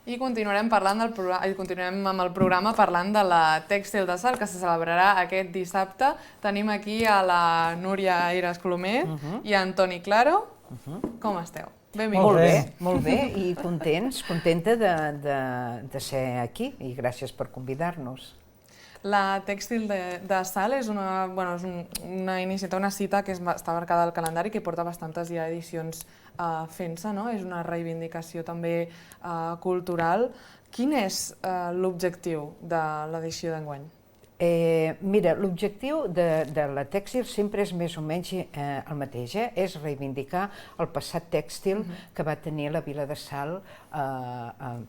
I continuarem amb el programa parlant de la Tèxtil de Salt, que se celebrarà aquest dissabte. Tenim aquí a la Núria Eires Colomer i a Antoni Claro. Com esteu? Benvinguts. Molt bé, i contenta de ser aquí, i gràcies per convidar-nos. La Tèxtil de Salt és una iniciativa, una cita que està marcada al calendari, que porta bastantes ja edicions fent-se, no? És una reivindicació també cultural. Quin és l'objectiu de l'edició d'enguany? Mira, l'objectiu de la tèxtil sempre és més o menys el mateix, és reivindicar el passat tèxtil que va tenir la vila de Salt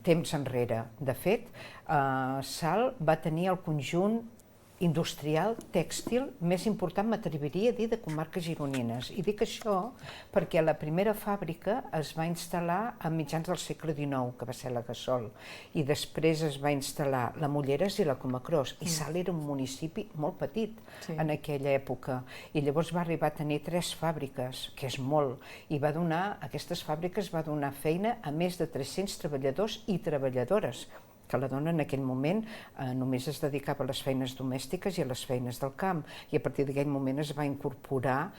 temps enrere. De fet, Salt va tenir el conjunt industrial tèxtil més important, m'atreviria a dir, de comarques gironines. I dic això perquè la primera fàbrica es va instal·lar a mitjans del segle XIX, que va ser la Gassol, i després es va instal·lar la Molleres i la Comacrós, i Salt era un municipi molt petit en aquella època, i llavors va arribar a tenir 3 fàbriques, que és molt, i aquestes fàbriques va donar feina a més de 300 treballadors i treballadores, que la dona en aquell moment només es dedicava a les feines domèstiques i a les feines del camp, i a partir d'aquell moment es va incorporar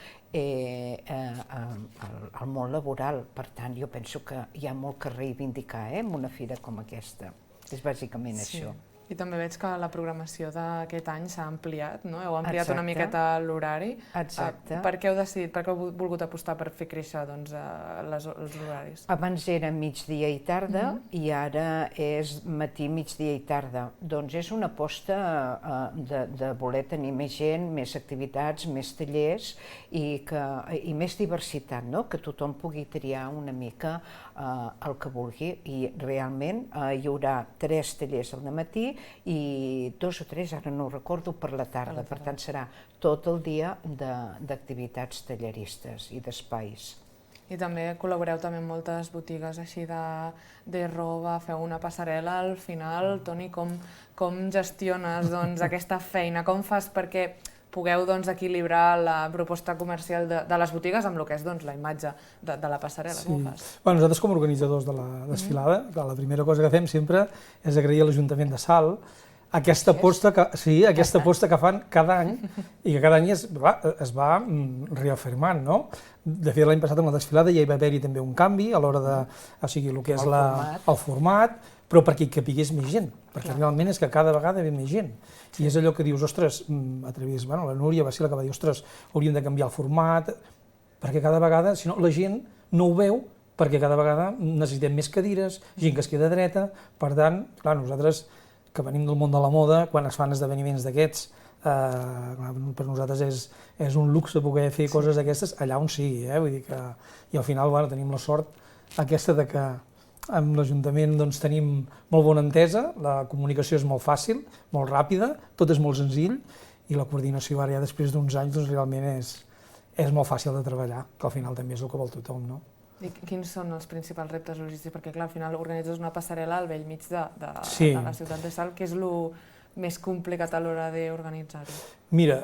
al món laboral. Per tant, jo penso que hi ha molt que reivindicar en una fira com aquesta. És bàsicament això. I també veig que la programació d'aquest any s'ha ampliat, no? Heu ampliat una miqueta l'horari. Exacte. Per què heu decidit, per què heu volgut apostar per fer créixer els horaris? Abans era migdia i tarda i ara és matí, migdia i tarda. Doncs és una aposta de voler tenir més gent, més activitats, més tallers i més diversitat, que tothom pugui triar una mica el que vulgui. I realment hi haurà 3 tallers al matí i 2 o 3, ara no ho recordo, per la tarda. Per tant, serà tot el dia d'activitats talleristes i d'espais. I també col·laboreu també amb moltes botigues així de roba, feu una passarel·la al final. Toni, com gestiones aquesta feina? Com fas perquè pugueu equilibrar la proposta comercial de les botigues amb el que és la imatge de la passarel·la? Com ho fas? Nosaltres, com a organitzadors de la desfilada, la primera cosa que fem sempre és agrair a l'Ajuntament de Salt aquesta aposta que fan cada any i que cada any es va reafirmant. De fet, l'any passat amb la desfilada ja hi va haver-hi també un canvi a l'hora de, el que és el format, però perquè hi capigués més gent, perquè realment és que cada vegada ve més gent. I és allò que dius, ostres, la Núria va ser la que va dir, ostres, hauríem de canviar el format, perquè cada vegada, si no, la gent no ho veu, perquè cada vegada necessitem més cadires, gent que es queda dreta. Per tant, nosaltres, que venim del món de la moda, quan es fan esdeveniments d'aquests, per nosaltres és un luxe poder fer coses d'aquestes allà on sigui, vull dir que, i al final tenim la sort aquesta de que amb l'Ajuntament tenim molt bona entesa, la comunicació és molt fàcil, molt ràpida, tot és molt senzill i la coordinació ara ja després d'uns anys realment és molt fàcil de treballar, que al final també és el que vol tothom. I quins són els principals reptes logístics? Perquè al final organitzes una passarel·la al bell mig de la ciutat de Salt, que és el més complicat a l'hora d'organitzar-ho. Mira,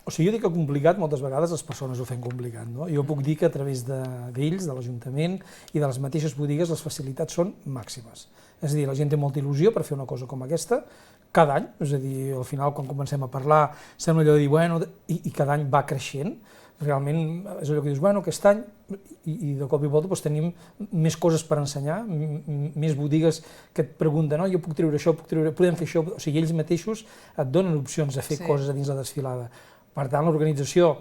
jo dic que complicat, moltes vegades les persones ho fem complicat. Jo puc dir que a través d'ells, de l'Ajuntament i de les mateixes botigues, les facilitats són màximes. És a dir, la gent té molta il·lusió per fer una cosa com aquesta, cada any, és a dir, al final quan comencem a parlar sembla allò de dir, bueno, i cada any va creixent, realment és allò que dius, bueno, aquest any, i de cop i volta tenim més coses per ensenyar, més botigues que et pregunten, jo puc treure això, podem fer això, o sigui, ells mateixos et donen opcions a fer coses a dins la desfilada. Per tant, l'organització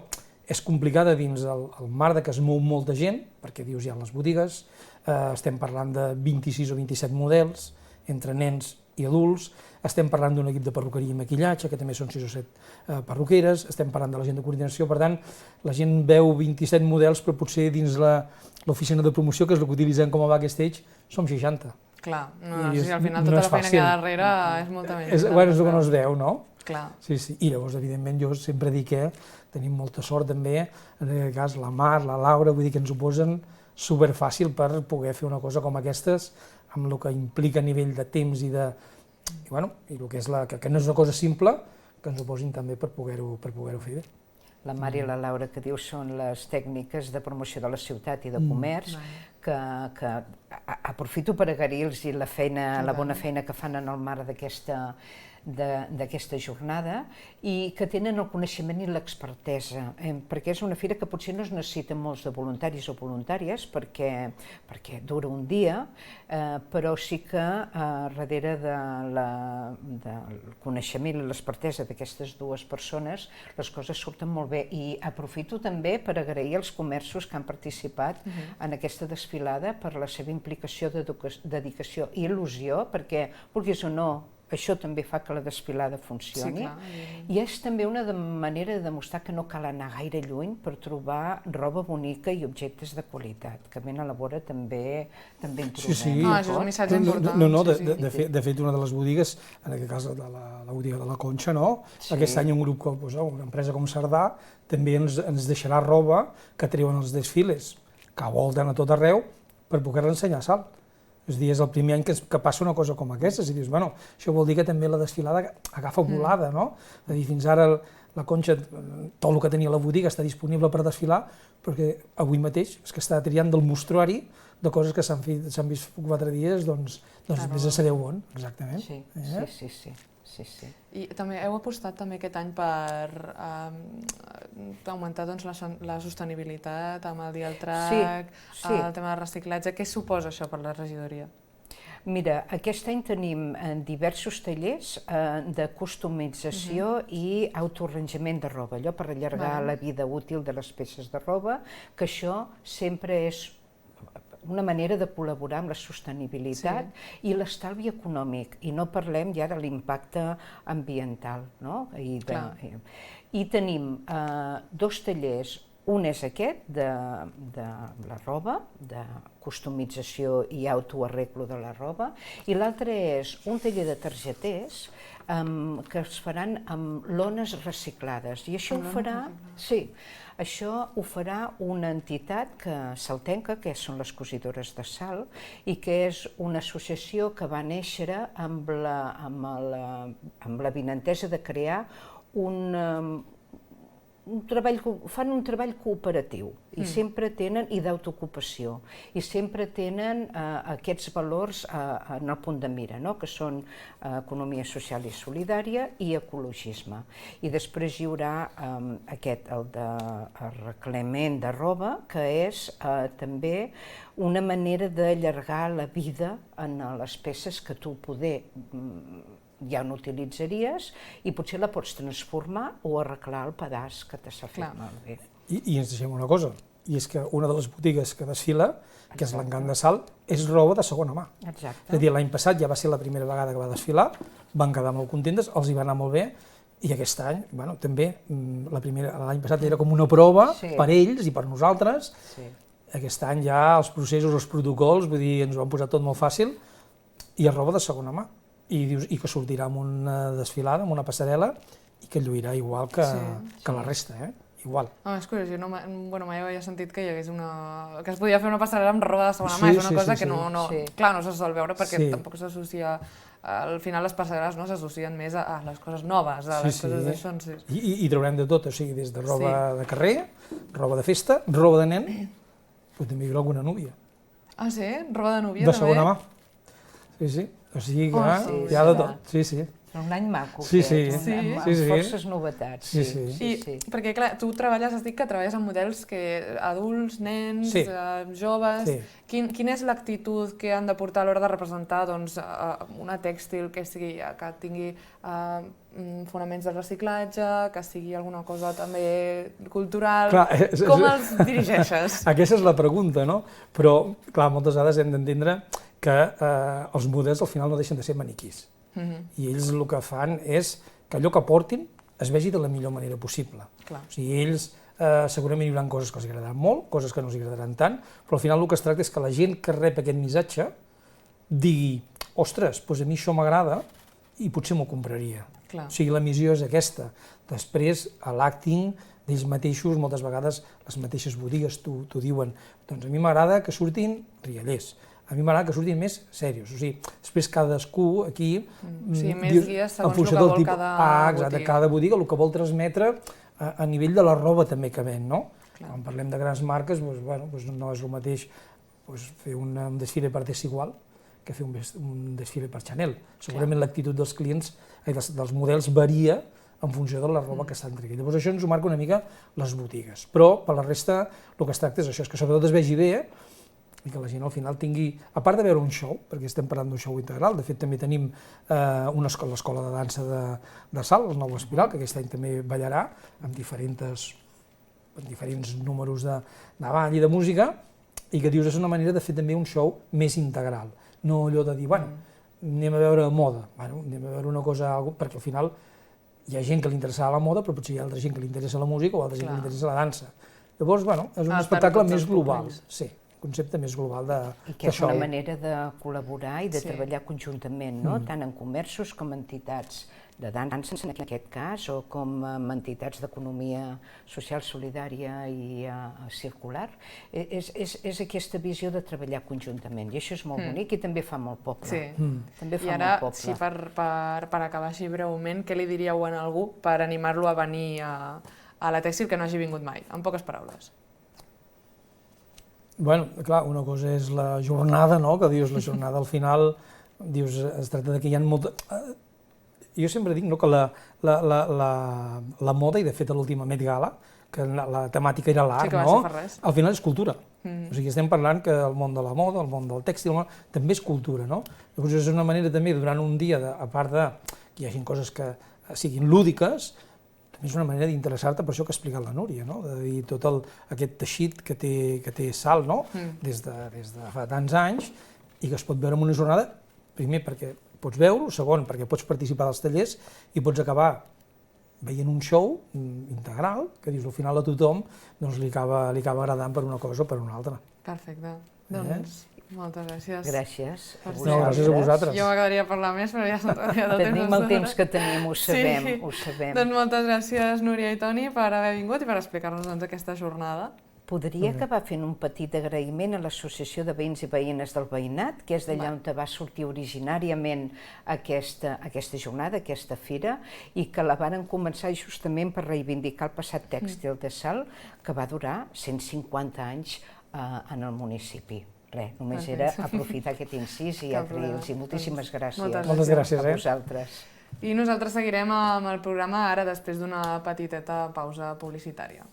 és complicada dins el marc que es mou molta gent, perquè dius, hi ha les botigues, estem parlant de 26 o 27 models, entre nens i adults, estem parlant d'un equip de perruqueria i maquillatge, que també són 6 o 7 perruqueres, estem parlant de la gent de coordinació, per tant, la gent veu 27 models, però potser dins l'oficina de promoció, que és el que utilitzem com a backstage, som 60. Clar, al final tota la feina que hi ha darrere és molta més. És el que no es veu, no? Clar. Sí, i llavors, evidentment, jo sempre dic que tenim molta sort també, en aquest cas, la Mar, la Laura, vull dir que ens ho posen superfàcil per poder fer una cosa com aquestes, amb el que implica a nivell de temps i el que és que no és una cosa simple, que ens ho posin també per poder-ho fer bé. la Mari i la Laura, que diu són les tècniques de promoció de la ciutat i de comerç, que aprofito per agrair-los la bona feina que fan en el marc d'aquesta jornada i que tenen el coneixement i l'expertesa, perquè és una fira que potser no es necessita molts de voluntaris o voluntàries perquè dura un dia, però sí que darrere del coneixement i l'expertesa d'aquestes dues persones les coses surten molt bé. I aprofito també per agrair als comerços que han participat en aquesta desfilada per la seva implicació, dedicació i il·lusió, perquè, vulguis o no, això també fa que la desfilada funcioni. I és també una manera de demostrar que no cal anar gaire lluny per trobar roba bonica i objectes de qualitat, que ben a la vora també en trobem. Sí. Això és un missatge important. De fet, una de les botigues, en aquest cas la botiga de la Conxa, aquest any un grup, una empresa com Cerdà, també ens deixarà roba que treuen els desfiles, que volten a tot arreu per poder-la ensenyar a Salt. És a dir, és el primer any que passa una cosa com aquesta, i dius, bueno, això vol dir que també la desfilada agafa volada, no? És a dir, fins ara la Conxa, tot el que tenia la botiga està disponible per desfilar, perquè avui mateix és que està triant del mostruari de coses que s'han vist 4 dies, doncs vés a saber on, exactament. Sí. I també heu apostat també aquest any per augmentar la sostenibilitat amb el Dia al Trac, el tema del reciclatge. Què suposa això per la regidoria? Mira, aquest any tenim diversos tallers de customització i autoarranjament de roba, allò per allargar la vida útil de les peces de roba, que això sempre és una manera de col·laborar amb la sostenibilitat i l'estalvi econòmic, i no parlem ja de l'impacte ambiental. I tenim 2 tallers, un és aquest, de la roba, de customització i autoarreglo de la roba, i l'altre és un taller de targeters que es faran amb lones reciclades, i això ho farà... Això ho farà una entitat saltenca, que són les Cosidores de Salt, i que és una associació que va néixer amb l'avinentesa de crear fan un treball cooperatiu i sempre tenen, i d'autoocupació, i sempre tenen aquests valors en el punt de mira, que són economia social i solidària i ecologisme. I després hi haurà aquest, el de reclament de roba, que és també una manera d'allargar la vida en les peces que tu ja no utilitzaries i potser la pots transformar o arreglar el pedaç que t'ha fet malbé. I ens deixem una cosa, i és que una de les botigues que desfila, que és l'Encant de Salt, és roba de segona mà. Exacte. És a dir, l'any passat ja va ser la primera vegada que va desfilar, van quedar molt contentes, els hi va anar molt bé, i aquest any, també, l'any passat era com una prova per ells i per nosaltres. Aquest any ja els processos, els protocols, vull dir, ens ho han posat tot molt fàcil, i és roba de segona mà. I que sortirà amb una desfilada, amb una passarel·la, i que lluirà igual que la resta, igual. És curiós, jo mai havia sentit que hi hagués que es podia fer una passarel·la amb roba de segona mà, és una cosa que no se sol veure perquè tampoc s'associa, al final les passarel·les s'associen més a les coses noves, a les coses d'això. I traurem de tot, o sigui, des de roba de carrer, roba de festa, roba de nen, però també hi haurà alguna núvia. Ah, sí? Roba de núvia també? De segona mà. Sí. O sigui que hi ha de tot, sí. Un any maco, amb forces novetats. Perquè, clar, tu treballes amb models adults, nens, joves... Quina és l'actitud que han de portar a l'hora de representar una tèxtil que tingui fonaments de reciclatge, que sigui alguna cosa també cultural... Com els dirigeixes? Aquesta és la pregunta, no? Però, clar, moltes vegades hem d'entendre que els models al final no deixen de ser maniquís. I ells el que fan és que allò que portin es vegi de la millor manera possible. O sigui, ells segurament hi haurà coses que els agradaran molt, coses que no els agradaran tant, però al final el que es tracta és que la gent que rep aquest missatge digui, ostres, doncs a mi això m'agrada i potser m'ho compraria. O sigui, la missió és aquesta. Després, a l'acting d'ells mateixos, moltes vegades les mateixes botigues t'ho diuen, doncs a mi m'agrada que surtin riallers, a mi m'agrada que surtin més serios. O sigui, després cadascú aquí... Sí, més guies segons el que vol cada botiga. Exacte, cada botiga, el que vol transmetre a nivell de la roba també que ven, no? Quan parlem de grans marques, no és el mateix fer un desfile per Desigual que fer un desfile per Chanel. Segurament l'actitud dels clients, dels models, varia en funció de la roba que està entre ells. Llavors això ens ho marca una mica les botigues. Però per la resta el que es tracta és això, és que sobretot es vegi bé i que la gent al final tingui, a part de veure un show, perquè estem parlant d'un show integral, de fet també tenim l'escola de dansa de Salt, el Nou Espiral, que aquest any també ballarà amb diferents números de ball i de música, i que dius és una manera de fer també un show més integral, no allò de dir, anem a veure moda, anem a veure una cosa, perquè al final hi ha gent que li interessa la moda, però potser hi ha altra gent que li interessa la música o altra gent que li interessa la dansa. Llavors, és un espectacle més global, sí, un concepte més global de show. I que és una manera de col·laborar i de treballar conjuntament, tant en comerços com entitats de dansa, en aquest cas, o com entitats d'economia social solidària i circular. És aquesta visió de treballar conjuntament, i això és molt bonic i també fa molt poble. I ara, si per acabar així breument, què li diríeu a algú per animar-lo a venir a la Tèxtil que no hagi vingut mai, en poques paraules? Bueno, clar, una cosa és la jornada, no?, que dius, la jornada al final, dius, es tracta de que hi ha molta... Jo sempre dic que la moda, i de fet a l'última Met Gala, que la temàtica era l'art, no? Al final és cultura. O sigui, estem parlant que el món de la moda, el món del tèxtil, també és cultura, no? Llavors és una manera també, durant un dia, a part de que hi hagin coses que siguin lúdiques, també és una manera d'interessar-te per això que ha explicat la Núria, no? De dir tot aquest teixit que té Salt, no? Des de fa tants anys, i que es pot veure en una jornada, primer perquè pots veure-ho, segon perquè pots participar dels tallers i pots acabar veient un show integral que dius al final a tothom li acaba agradant per una cosa o per una altra. Perfecte. Doncs moltes gràcies. Gràcies. Gràcies a vosaltres. Jo m'agradaria parlar més, però ja s'ha tot tenim el temps que tenim, ho sabem. Doncs moltes gràcies, Núria i Toni, per haver vingut i per explicar-nos aquesta jornada. Podria acabar fent un petit agraïment a l'Associació de Veïns i Veïnes del Veïnat, que és d'allà on va sortir originàriament aquesta jornada, aquesta fira, i que la varen començar justament per reivindicar el passat tèxtil de Salt, que va durar 150 anys en el municipi. Res, només era aprofitar aquest incís i agrair-los. Moltíssimes gràcies. Moltes gràcies a vosaltres. I nosaltres seguirem amb el programa ara després d'una petiteta pausa publicitària.